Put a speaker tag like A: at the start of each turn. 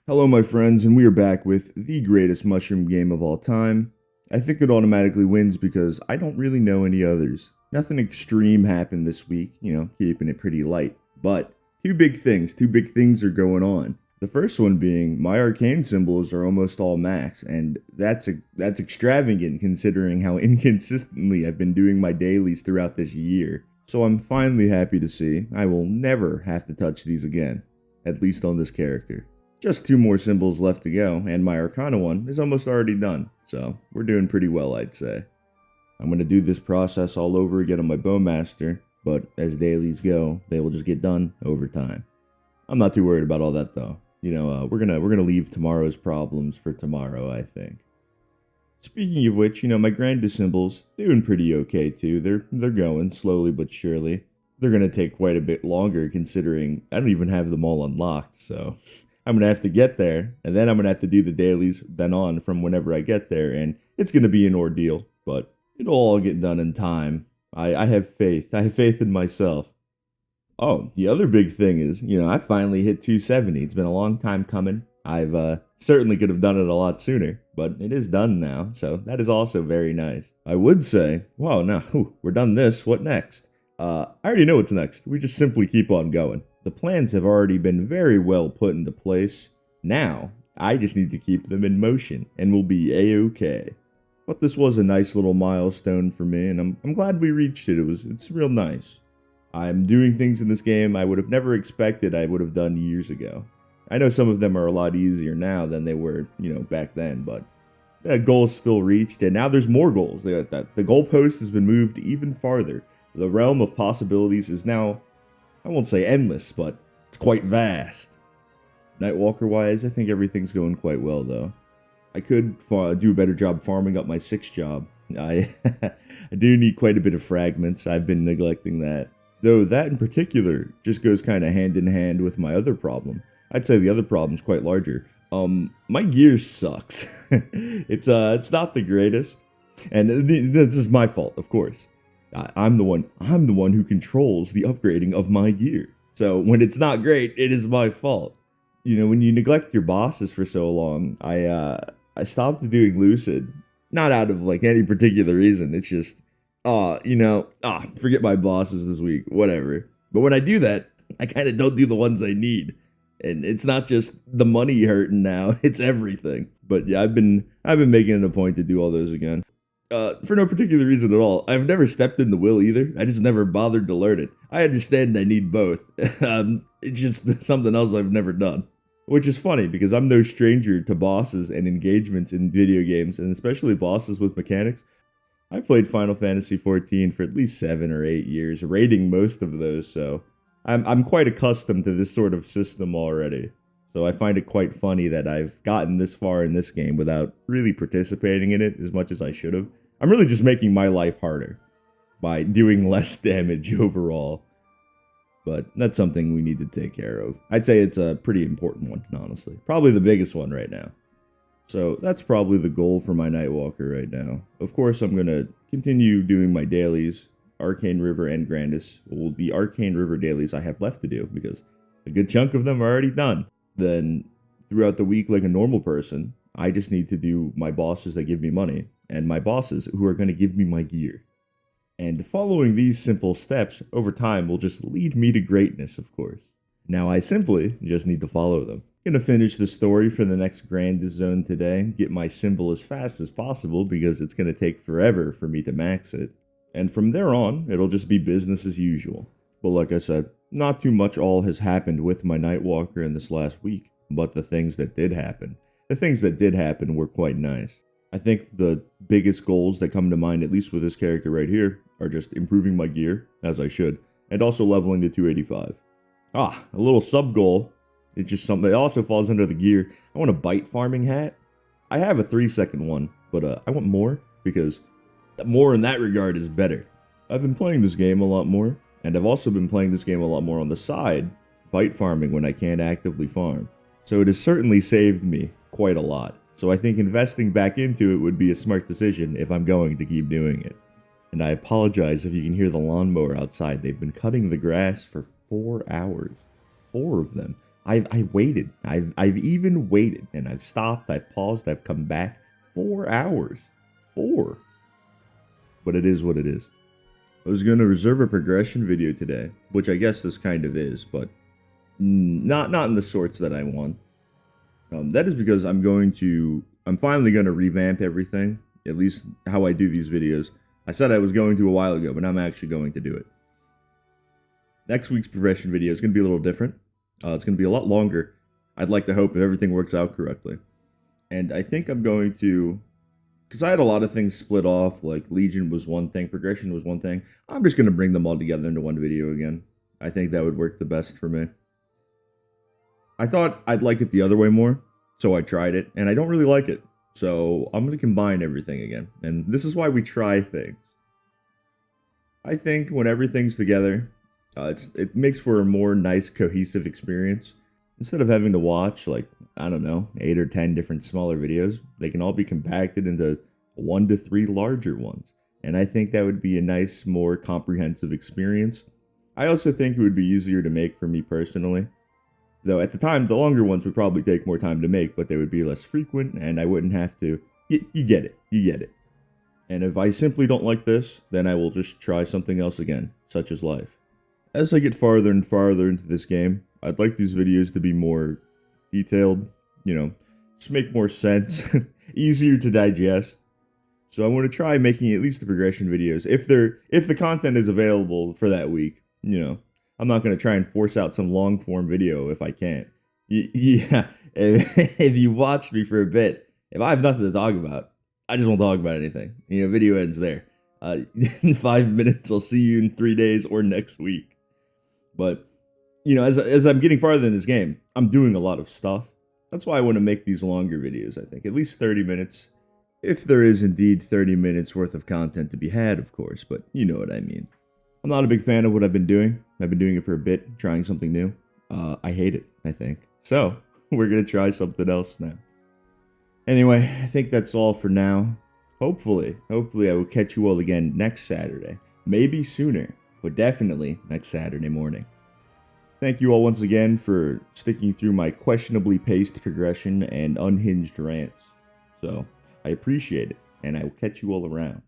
A: Hello, my friends, and we are back with the greatest mushroom game of all time. I think it automatically wins because I don't really know any others. Nothing extreme happened this week, keeping it pretty light. But two big things are going on. The first one being my arcane symbols are almost all max, and that's extravagant considering how inconsistently I've been doing my dailies throughout this year. So I'm finally happy to see I will never have to touch these again, at least on this character. Just two more symbols left to go, and my Arcana one is almost already done, so we're doing pretty well, I'd say. I'm going to do this process all over again on my Bowmaster, but as dailies go, they will just get done over time. I'm not too worried about all that though. We're gonna leave tomorrow's problems for tomorrow, I think. Speaking of which, my grandest symbols doing pretty okay too. They're going slowly but surely. They're gonna take quite a bit longer considering I don't even have them all unlocked, so I'm going to have to get there, and then I'm going to have to do the dailies then on from whenever I get there, and it's going to be an ordeal, but it'll all get done in time. I have faith. I have faith in myself. Oh, the other big thing is, I finally hit 270. It's been a long time coming. I've certainly could have done it a lot sooner, but it is done now, so that is also very nice. I would say, wow, now, we're done this, what next? I already know what's next. We just simply keep on going. The plans have already been very well put into place. Now, I just need to keep them in motion, and we'll be a-okay. But this was a nice little milestone for me, and I'm glad we reached it. It's real nice. I'm doing things in this game I would have never expected I would have done years ago. I know some of them are a lot easier now than they were, back then, but that goal's still reached, and now there's more goals. The goalpost has been moved even farther. The realm of possibilities is now, I won't say endless, but it's quite vast. Nightwalker-wise, I think everything's going quite well, though. I could do a better job farming up my 6th job. I do need quite a bit of fragments. I've been neglecting that. Though that in particular just goes kind of hand in hand with my other problem. I'd say the other problem's quite larger. My gear sucks. It's not the greatest. And this is my fault, of course. I'm the one who controls the upgrading of my gear. So when it's not great, it is my fault. When you neglect your bosses for so long, I stopped doing Lucid. Not out of any particular reason. It's just, forget my bosses this week, whatever. But when I do that, I kind of don't do the ones I need. And it's not just the money hurting now, it's everything. But yeah, I've been making it a point to do all those again. For no particular reason at all. I've never stepped in the will either. I just never bothered to learn it. I understand I need both. It's just something else I've never done. Which is funny because I'm no stranger to bosses and engagements in video games, and especially bosses with mechanics. I played Final Fantasy XIV for at least 7 or 8 years, rating most of those, so I'm quite accustomed to this sort of system already. So I find it quite funny that I've gotten this far in this game without really participating in it as much as I should have. I'm really just making my life harder by doing less damage overall. But that's something we need to take care of. I'd say it's a pretty important one, honestly. Probably the biggest one right now. So that's probably the goal for my Nightwalker right now. Of course, I'm going to continue doing my dailies, Arcane River and Grandis. Well, the Arcane River dailies I have left to do because a good chunk of them are already done. Then throughout the week, like a normal person, I just need to do my bosses that give me money and my bosses who are going to give me my gear. And following these simple steps over time will just lead me to greatness, of course. Now I simply just need to follow them. Gonna finish the story for the next grandest zone today, get my symbol as fast as possible because it's gonna take forever for me to max it. And from there on, it'll just be business as usual. But like I said, not too much all has happened with my Nightwalker in this last week, but the things that did happen were quite nice. I think the biggest goals that come to mind, at least with this character right here, are just improving my gear, as I should, and also leveling to 285. A little sub-goal. It's just something that also falls under the gear. I want a bite farming hat. I have a 3-second one, but I want more, because more in that regard is better. I've been playing this game a lot more, and I've also been playing this game a lot more on the side, bite farming when I can't actively farm. So it has certainly saved me quite a lot. So I think investing back into it would be a smart decision if I'm going to keep doing it. And I apologize if you can hear the lawnmower outside. They've been cutting the grass for 4 hours. 4 of them. I've waited. I've even waited, and I've stopped, I've paused, I've come back. 4 hours. 4. But it is what it is. I was going to reserve a progression video today, which I guess this kind of is, but not in the sorts that I want. That is because I'm finally going to revamp everything, at least how I do these videos. I said I was going to a while ago, but I'm actually going to do it. Next week's progression video is going to be a little different. It's going to be a lot longer. I'd like to hope if everything works out correctly. And I think I'm going to, because I had a lot of things split off, like Legion was one thing, progression was one thing. I'm just going to bring them all together into one video again. I think that would work the best for me. I thought I'd like it the other way more, so I tried it, and I don't really like it. So I'm going to combine everything again, and this is why we try things. I think when everything's together, it makes for a more nice, cohesive experience. Instead of having to watch, like, I don't know, 8 or 10 different smaller videos, they can all be compacted into 1 to 3 larger ones. And I think that would be a nice, more comprehensive experience. I also think it would be easier to make for me personally. Though at the time, the longer ones would probably take more time to make, but they would be less frequent, and I wouldn't have to. You get it. You get it. And if I simply don't like this, then I will just try something else again, such as life. As I get farther and farther into this game, I'd like these videos to be more detailed, just make more sense, easier to digest. So I want to try making at least the progression videos, if the content is available for that week, I'm not going to try and force out some long form video if I can't. Yeah, if you watched me for a bit, if I have nothing to talk about, I just won't talk about anything. Video ends there. In 5 minutes, I'll see you in 3 days or next week. But, as I'm getting farther in this game, I'm doing a lot of stuff. That's why I want to make these longer videos, I think. At least 30 minutes. If there is indeed 30 minutes worth of content to be had, of course, but you know what I mean. I'm not a big fan of what I've been doing. I've been doing it for a bit, trying something new. I hate it, I think. So, we're going to try something else now. Anyway, I think that's all for now. Hopefully I will catch you all again next Saturday. Maybe sooner, but definitely next Saturday morning. Thank you all once again for sticking through my questionably paced progression and unhinged rants. So, I appreciate it, and I will catch you all around.